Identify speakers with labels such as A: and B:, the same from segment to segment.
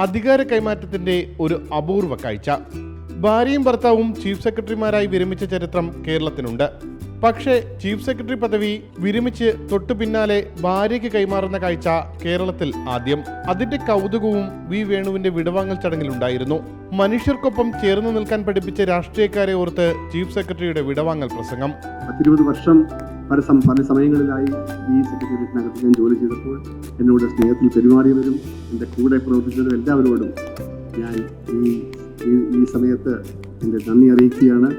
A: അധികാര കൈമാറ്റത്തിന്റെ ഒരു അപൂർവ കാഴ്ച. ഭാര്യയും ഭർത്താവും ചീഫ് സെക്രട്ടറിമാരായി വിരമിച്ച ചരിത്രം കേരളത്തിനുണ്ട്. പക്ഷേ ചീഫ് സെക്രട്ടറി പദവി വിരമിച്ച് തൊട്ടു പിന്നാലെ ഭാര്യയ്ക്ക് കൈമാറുന്ന കാഴ്ച കേരളത്തിൽ ആദ്യം. അതിന്റെ കൗതുകവും വി വേണുവിന്റെ വിടവാങ്ങൽ ചടങ്ങിലുണ്ടായിരുന്നു. മനുഷ്യർക്കൊപ്പം ചേർന്ന് നിൽക്കാൻ പഠിപ്പിച്ച രാഷ്ട്രീയക്കാരെ ഓർത്ത് ചീഫ് സെക്രട്ടറിയുടെ വിടവാങ്ങൽ പ്രസംഗം.
B: 20 വർഷം പല സമയങ്ങളിലായി ഈ സെക്രട്ടേറിയറ്റിനകത്ത് ഞാൻ ജോലി ചെയ്തപ്പോൾ എന്നോട് സ്നേഹത്തിൽ പെരുമാറിയവരും എൻ്റെ കൂടെ പ്രവർത്തിച്ചവരും എല്ലാവരോടും ഞാൻ ഈ സമയത്ത് എൻ്റെ നന്ദി അറിയിക്കുകയാണ്.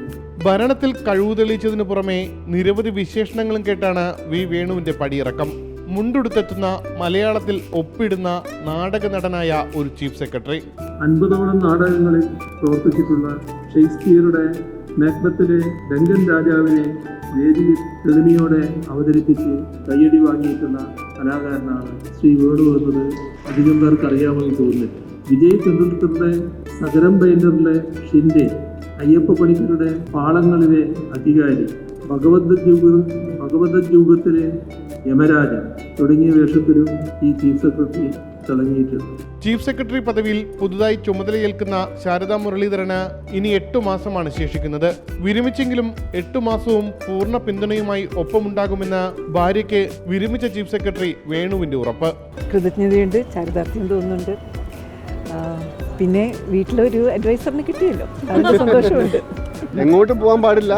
A: ഭരണത്തിൽ കഴിവ് തെളിയിച്ചതിനു പുറമെ നിരവധി വിശേഷണങ്ങളും കേട്ടാണ് വി വേണുവിന്റെ പടിയിറക്കം. മുണ്ടുടുത്തെത്തുന്ന മലയാളത്തിൽ ഒപ്പിടുന്ന നാടക നടനായ ഒരു ചീഫ് സെക്രട്ടറി.
B: 50ഓളം നാടകങ്ങളിൽ പ്രവർത്തിച്ചിട്ടുള്ള ഷേക്സ്പിയറുടെ മാക്ബത്തിലെ ഡങ്കൻ രാജാവിനെ വേദിയിൽ തെളിമയോടെ അവതരിപ്പിച്ച് കയ്യടി വാങ്ങിയിട്ടുള്ള കലാകാരനാണ് ശ്രീ വേണു എന്നത് അധികം പേർക്ക് അറിയാമെന്ന് തോന്നുന്നില്ല. വിജയ് തെണ്ടുൽക്കറുടെ സഗരം ബൈൻഡറിലെ ഷിൻഡെ, അയ്യപ്പ പണിക്കരുടെ പാളങ്ങളിലെ അധികാരി, ഭഗവത് യുഗത്തിലെ യമരാജൻ തുടങ്ങിയ വേഷത്തിലും ഈ ചീഫ് സെക്രട്ടറി തിളങ്ങിയിട്ടുണ്ട്.
A: ചീഫ് സെക്രട്ടറി പദവിയിൽ പുതുതായി ചുമതലയേൽക്കുന്ന ശാരദാ മുരളീധരന് ഇനി 8 മാസമാണ് ശേഷിക്കുന്നത്. വിരമിച്ചെങ്കിലും 8 മാസവും പൂർണ്ണ പിന്തുണയുമായി ഒപ്പമുണ്ടാകുമെന്ന് ഭാര്യയ്ക്ക് വിരമിച്ച ചീഫ് സെക്രട്ടറി വേണുവിന്റെ ഉറപ്പ്.
C: കൃതജ്ഞതയുണ്ട്, ചാരിതാർത്ഥ്യം തോന്നുന്നുണ്ട്. പിന്നെ വീട്ടിലൊരു അഡ്വൈസറിന് കിട്ടിയല്ലോ, അതിന്റെ സന്തോഷമുണ്ട്.
D: എങ്ങോട്ടും പോകാൻ പാടില്ല,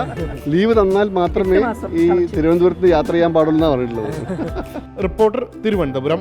D: ലീവ് തന്നാൽ മാത്രമേ ഈ തിരുവനന്തപുരത്ത് യാത്ര ചെയ്യാൻ പാടുള്ളൂ എന്നാണ് പറഞ്ഞിട്ടുള്ളത്.
A: റിപ്പോർട്ടർ, തിരുവനന്തപുരം.